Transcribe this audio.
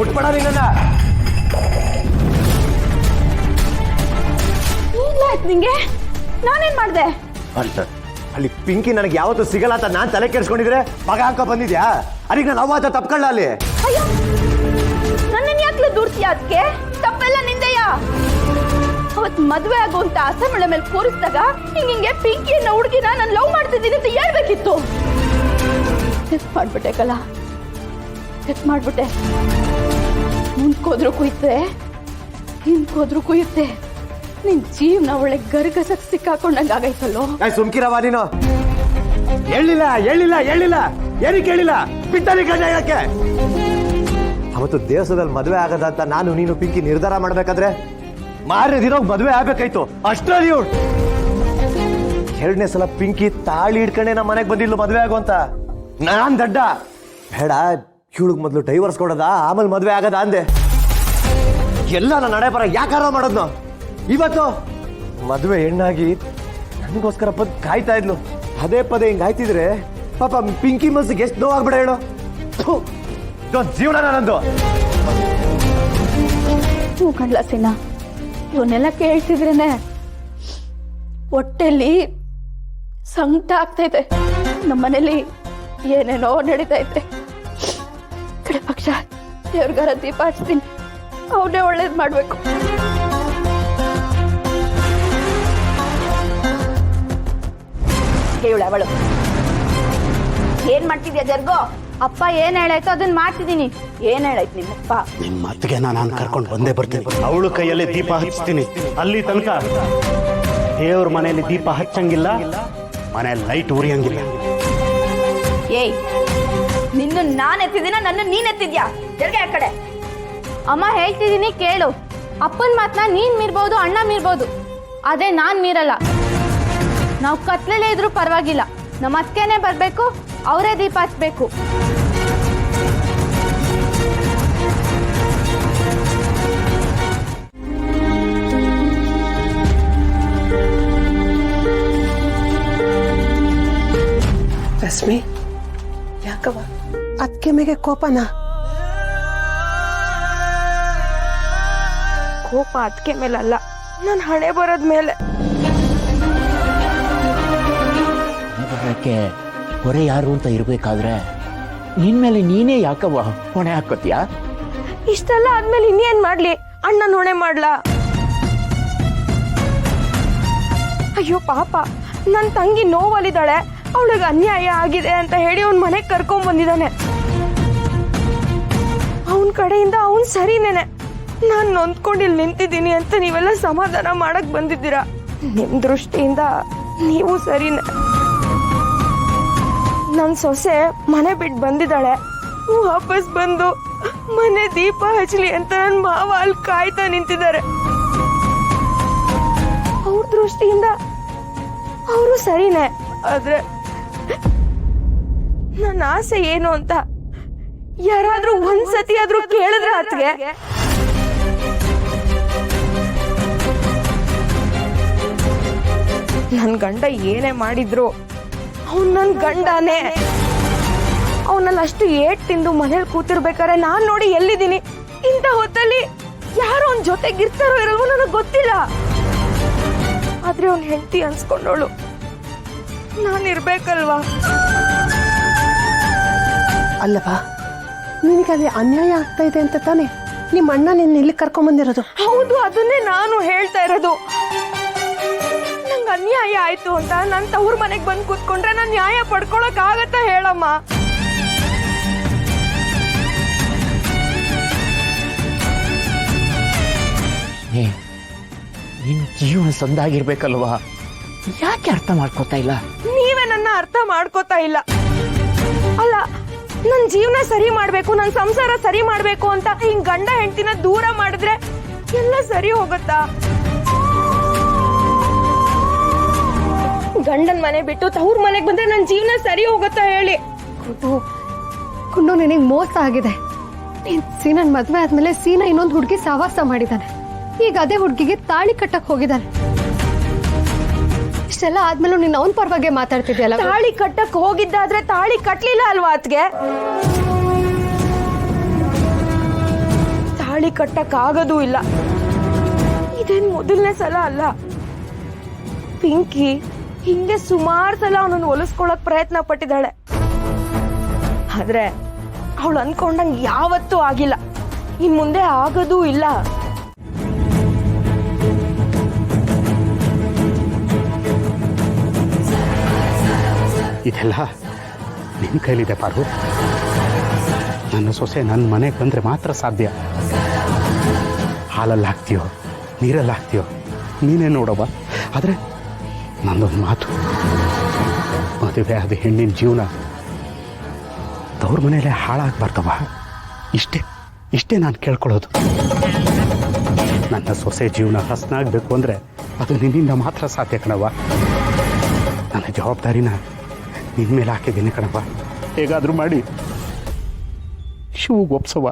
ಮುಟ್ಬೇಡ ನಿನ್ನ. ಏನಾಯ್ತು ನಿಂಗೆ? ನಾನೇನ್ ಮಾಡ್ದೆ? ಅಲ್ಲಿ ಪಿಂಕಿ ನನಗೆ ಯಾವತ್ತೂ ಸಿಗಲ್ಲ ಅಂತ ನಾನ್ ತಲೆ ಕೆಡ್ಸ್ಕೊಂಡಿದ್ರೆ ಮಗ ಹಾಕ ಬಂದಿದ್ಯಾ? ಅದಕ್ಕೆ ನಾನು ಅವ್ವ ಅಂತ ತಪ್ಕೊಳ್ಳ ಅಲ್ಲಿ. ಅಯ್ಯೋ, ನನ್ನನ್ ಯಾಕ್ಲೆ ದೂರ್ತೀಯ? ಅದಕ್ಕೆ ತಪ್ಪೆಲ್ಲ ನಿಂದೆಯಾ? ಅವತ್ ಮದ್ವೆ ಆಗೋ ಅಂತ ಅಸಮಳೆ ಮೇಲೆ ಕೂರಿಸಿದಾಗ ಹಿಂಗೆ ಪಿಂಕಿ ಅನ್ನೋ ಹುಡುಗಿನ ನಾನು ಲವ್ ಮಾಡ್ತಿದ್ದೀನಿ ಅಂತ ಹೇಳ್ಬೇಕಿತ್ತು. ಚೆಕ್ ಮಾಡ್ಬಿಟ್ಟೆ ಕಲ, ಚೆಕ್ ಮಾಡ್ಬಿಟ್ಟೆ. ಮುಂದ್ಕೋದ್ರು ಕುಯ್ತೆ, ಹಿಂದ್ಕೋದ್ರು ಕುಯ್ಯುತ್ತೆ. ನಿನ್ ಜೀವನ ಒಳ್ಳೆ ಗರ್ಗಸಕ್ ಸಿಕ್ಕಾಕೊಂಡಂಗ ಆಗೈತಲ್ಲೋ. ಸುಮ್ಕಿರವ ನೀನು. ಹೇಳಿಲ್ಲ ಏನಕ್ಕೆ ಹೇಳಿಲ್ಲ? ಬಿಟ್ಟಲ್ಲಿ ಗಂಡ ಹೇಳಕ್ಕೆ. ಅವತ್ತು ದೇವಸ್ಥಾನದಲ್ಲಿ ಮದುವೆ ಆಗದಂತ ನಾನು ನೀನು ಪಿಂಕಿ ನಿರ್ಧಾರ ಮಾಡ್ಬೇಕಾದ್ರೆ ಮಾರನೇ ದಿನ ಮದುವೆ ಆಗ್ಬೇಕಾಯ್ತು ಅಷ್ಟೇ. ನೀವು 2ನೇ ಸಲ ಪಿಂಕಿ ತಾಳಿ ಹಿಡ್ಕೊಂಡೆ ನಮ್ಮ ಮನೆಗೆ ಬಂದಿಲ್ಲ ಮದುವೆ ಆಗು ಅಂತ. ನಾನ್ ದಡ್ಡ ಬೇಡ, ಇವಳಿಗೆ ಮೊದಲು ಡೈವರ್ಸ್ ಕೊಡೋದ ಆಮೇಲೆ ಮದುವೆ ಆಗದ ಅಂದೆ. ಎಲ್ಲ ನನ್ನ ನಡೆ ಬರ ಯಾಕಾರ ಮಾಡೋದ್ನು. ಇವತ್ತು ಮದುವೆ ಹೆಣ್ಣಾಗಿ ನನಗೋಸ್ಕರ ಬಂದು ಕಾಯ್ತಾ ಇದ್ಲು. ಪದೇ ಪದೇ ಹಿಂಗ್ ಆಯ್ತಿದ್ರೆ ಪಾಪ ಪಿಂಕಿ ಮನ್ಸಿಗೆ ಎಷ್ಟು ನೋವಾಗ್ಬಿಡ ಹೇಳು. ಜೀವನ ನಂದು. ಹ್ಞೂ ಕಣ್ಲ ಸಿನ, ಇವನ್ನೆಲ್ಲ ಕೇಳ್ತಿದ್ರೇನೆ ಹೊಟ್ಟೆಲಿ ಸಂಕಟ ಆಗ್ತೈತೆ. ನಮ್ಮನೇಲಿ ಏನೇನೋ ನಡೀತೈತೆ. ಕಡೆ ಪಕ್ಷ ದೇವ್ರಿಗಾರ ದೀಪ ಹಚ್ತೀನಿ, ಅವನೇ ಒಳ್ಳೇದ್ ಮಾಡ್ಬೇಕು. ಇವಳು ಅವಳು ಏನ್ ಮಾಡ್ತಿದ್ಯಾ ಜರ್ಗೋ? ಅಪ್ಪ ಏನ್ ಹೇಳಾಯ್ತು ಅದನ್ನ ಮಾಡ್ತಿದ್ದೀನಿ. ಏನ್ ಹೇಳಾಯ್ತು ನಿಮ್ಮಪ್ಪ? ನಿಮ್ಮ ಅತ್ತಿಗೆ ನಾನು ಕರ್ಕೊಂಡು ಬಂದೇ ಬರ್ತೀನಿ. ಅವಳು ಕೈಯಲ್ಲಿ ದೀಪ ಹಚ್ತೀನಿ. ಅಲ್ಲಿ ತನಕ ದೇವ್ರ ಮನೆಯಲ್ಲಿ ದೀಪ ಹಚ್ಚಂಗಿಲ್ಲ, ಮನೆಯಲ್ಲಿ ಲೈಟ್ ಉರಿಯಂಗಿಲ್ಲ. ಏಯ್, ನಿನ್ನ ನಾನ್ ಎತ್ತಿದ್ದೀನ, ನನ್ನ ನೀನ್ ಎತ್ತಿದ್ಯಾ? ಜರ್ಗೆ ಆ ಕಡೆ. ಅಮ್ಮ ಹೇಳ್ತಿದ್ದೀನಿ ಕೇಳು. ಅಪ್ಪನ ಮಾತನ್ನ ನೀನ್ ಮೀರ್ಬೋದು, ಅಣ್ಣ ಮೀರ್ಬೋದು, ಆದ್ರೆ ನಾನ್ ಮೀರಲ್ಲ. ನಾವು ಕತ್ಲೆಲ್ಲೇ ಇದ್ರೂ ಪರವಾಗಿಲ್ಲ, ನಮ್ಮ ಅತ್ತೆನೇ ಬರ್ಬೇಕು, ಅವರೇ ದೀಪ ಹಚ್ಬೇಕು. ರಶ್ಮಿ, ಯಾಕವ ಅದಕ್ಕೆ ಮೇಲೆ ಕೋಪನಾ? ಕೋಪ ಅದಕ್ಕೆ ಮೇಲಲ್ಲ, ನನ್ನ ಹಣೆ ಬರೋದ್ ಮೇಲೆ. ಹೊರೆ ಯಾರು ಅಂತ ಇರ್ಬೇಕಾದ್ರೆ ನಿನ್ ಮೇಲೆ ನೀನೇ ಯಾಕವ್ವ ಹೊಣೆ ಹಾಕೋತಿಯಾ? ಇಷ್ಟೆಲ್ಲ ಆದ್ಮೇಲೆ ಇನ್ನೇನ್ ಮಾಡ್ಲಿ? ಅಣ್ಣನ ಹೊಣೆ ಮಾಡ್ಲಾ? ಅಯ್ಯೋ ಪಾಪ, ನನ್ ತಂಗಿ ನೋವಲ್ಲಿದ್ದಾಳೆ, ಅವಳಿಗೆ ಅನ್ಯಾಯ ಆಗಿದೆ ಅಂತ ಹೇಳಿ ಅವ್ನ ಮನೆಗೆ ಕರ್ಕೊಂಡ್ ಬಂದಿದ್ದಾನೆ. ಅವನ್ ಕಡೆಯಿಂದ ಅವನ್ ಸರಿನೇನೆ. ನಾನ್ ನೊಂದ್ಕೊಂಡು ಇಲ್ಲಿ ನಿಂತಿದ್ದೀನಿ ಅಂತ ನೀವೆಲ್ಲ ಸಮಾಧಾನ ಮಾಡಕ್ ಬಂದಿದ್ದೀರಾ. ನಿಮ್ ದೃಷ್ಟಿಯಿಂದ ನೀವು ಸರಿನೇ. ನನ್ ಸೊಸೆ ಮನೆ ಬಿಟ್ಟು ಬಂದಿದ್ದಾಳೆ, ವಾಪಸ್ ಬಂದು ಮನೆ ದೀಪ ಹಚ್ಚಲಿ ಅಂತ ನನ್ ಮಾವ ಅಲ್ಲಿ ಕಾಯ್ತಾ ನಿಂತಿದ್ದಾರೆ. ಅವ್ರ ದೃಷ್ಟಿಯಿಂದ ಅವರು ಸರಿನೇ, ಆದ್ರೆ ನನ್ನ ಆಸೆ ಏನು ಅಂತ ಯಾರಾದ್ರೂ ಒಂದ್ಸತಿ ಆದ್ರೂ ಕೇಳಿದ್ರೆ ಅತ್ಗೆ. ನನ್ ಗಂಡ ಏನೇ ಮಾಡಿದ್ರು ಅವ್ನ್ ನನ್ ಗಂಡನೇ. ಅವನಲ್ಲಿ ಅಷ್ಟು ಏಟ್ ತಿಂದು ಮನೇಲಿ ಕೂತಿರ್ಬೇಕಾರೆ ನಾನ್ ನೋಡಿ ಎಲ್ಲಿದ್ದೀನಿ. ಇಂಥ ಹೊತ್ತಲ್ಲಿ ಯಾರೋ ಅವ್ನ ಜೊತೆಗಿರ್ತಾರೋ ಇರಲ್ವೋ ನನಗ್ ಗೊತ್ತಿಲ್ಲ, ಆದ್ರೆ ಅವ್ನ ಹೆಂಡತಿ ಅನ್ಸ್ಕೊಂಡವಳು ನಾನ್ ಇರ್ಬೇಕಲ್ವಾ? ಅಲ್ಲವಾ, ನಿನಗಲ್ಲಿ ಅನ್ಯಾಯ ಆಗ್ತಾ ಇದೆ ಅಂತ ತಾನೆ ನಿಮ್ಮ ಅಣ್ಣ ನಿನ್ನ ಇಲ್ಲಿ ಕರ್ಕೊಂಬಂದಿರೋದು? ಹೌದು, ಅದನ್ನೇ ನಾನು ಹೇಳ್ತಾ ಇರೋದು. ನಂಗೆ ಅನ್ಯಾಯ ಆಯ್ತು ಅಂತ ನನ್ನ ತವ್ರ ಮನೆಗೆ ಬಂದು ಕೂತ್ಕೊಂಡ್ರೆ ನಾನು ನ್ಯಾಯ ಪಡ್ಕೊಳಕ್ ಆಗತ್ತ ಹೇಳಮ್ಮ? ನಿನ್ ಜೀವನ ಸಂದಾಗಿರ್ಬೇಕಲ್ವಾ? ಯಾಕೆ ಅರ್ಥ ಮಾಡ್ಕೋತಾ ಇಲ್ಲ? ನೀವೇ ನನ್ನ ಅರ್ಥ ಮಾಡ್ಕೋತಾ ಇಲ್ಲ. ಅಲ್ಲ, ನನ್ ಜೀವನ ಸರಿ ಮಾಡ್ಬೇಕು, ನನ್ ಸಂಸಾರ ಸರಿ ಮಾಡ್ಬೇಕು ಅಂತ ಹಿಂಗ್ ಗಂಡ ಹೆಂಡತಿನ ದೂರ ಮಾಡಿದ್ರೆ ಎಲ್ಲ ಸರಿ ಹೋಗುತ್ತಾ? ಗಂಡನ್ ಮನೆ ಬಿಟ್ಟು ತವ್ರ ಮನೆಗೆ ಬಂದ್ರೆ ನನ್ ಜೀವನ ಸರಿ ಹೋಗುತ್ತಾ ಹೇಳಿ? ಕುಂಡು ನಿನಗೆ ಮೋಸ ಆಗಿದೆ. ಸೀನನ್ ಮದ್ವೆ ಆದ್ಮೇಲೆ ಸೀನಾ ಇನ್ನೊಂದು ಹುಡುಗಿ ಸಹವಾಸ ಮಾಡಿದಾನೆ. ಈಗ ಅದೇ ಹುಡುಗಿಗೆ ತಾಳಿ ಕಟ್ಟಕ್ ಹೋಗಿದ್ದಾನೆ. ಇಷ್ಟೆಲ್ಲ ಆದ್ಮೇಲೆ ನೀನ್ ಅವನ್ ಪರವಾಗಿ ಮಾತಾಡ್ತಿದ್ಯಲ್ಲ. ತಾಳಿ ಕಟ್ಟಕ್ ಹೋಗಿದ್ದಾದ್ರೆ ತಾಳಿ ಕಟ್ಲಿಲ್ಲ ಅಲ್ವಾ ಅತ್ಗೆ? ತಾಳಿ ಕಟ್ಟಕ್ಕಾಗೋದೂ ಇಲ್ಲ. ಇದೇನ್ ಮೊದಲನೇ ಸಲ ಅಲ್ಲ. ಪಿಂಕಿ ಹಿಂದೆ ಸುಮಾರು ಸಲ ಅವನನ್ನು ಒಲಿಸ್ಕೊಳಕ್ ಪ್ರಯತ್ನ ಪಟ್ಟಿದ್ದಾಳೆ. ಆದ್ರೆ ಅವಳು ಅನ್ಕೊಂಡಂಗ್ ಯಾವತ್ತೂ ಆಗಿಲ್ಲ, ಇನ್ ಮುಂದೆ ಆಗೋದೂ ಇಲ್ಲ. ಇದೆಲ್ಲ ನಿನ್ನ ಕೈಲಿದೆ ಪಾರು. ನನ್ನ ಸೊಸೆ ನನ್ನ ಮನೆಗೆ ಬಂದರೆ ಮಾತ್ರ ಸಾಧ್ಯ. ಹಾಲಲ್ಲಿ ಹಾಕ್ತೀಯೋ ನೀರಲ್ಲಿ ಹಾಕ್ತೀಯೋ ನೀನೇ ನೋಡವ್ವ. ಆದರೆ ನನ್ನೊಂದು ಮಾತು, ಮದುವೆ ಆದ ಹೆಣ್ಣಿನ ಜೀವನ ತವ್ರ ಮನೆಯಲ್ಲೇ ಹಾಳಾಗಬಾರ್ದವ್ವ. ಇಷ್ಟೇ ನಾನು ಕೇಳ್ಕೊಳ್ಳೋದು. ನನ್ನ ಸೊಸೆ ಜೀವನ ಹಸನಾಗಬೇಕು ಅಂದರೆ ಅದು ನಿನ್ನಿಂದ ಮಾತ್ರ ಸಾಧ್ಯ ಕಣವ್ವ. ನನ್ನ ಜವಾಬ್ದಾರಿನ ನಿನ್ನ ಮೇಲೆ ಹಾಕಿದ್ದೀನಿ ಕಣವ್ವ. ಹೇಗಾದರೂ ಮಾಡಿ ಶಿವಗೆ ಒಪ್ಸವ್ವ.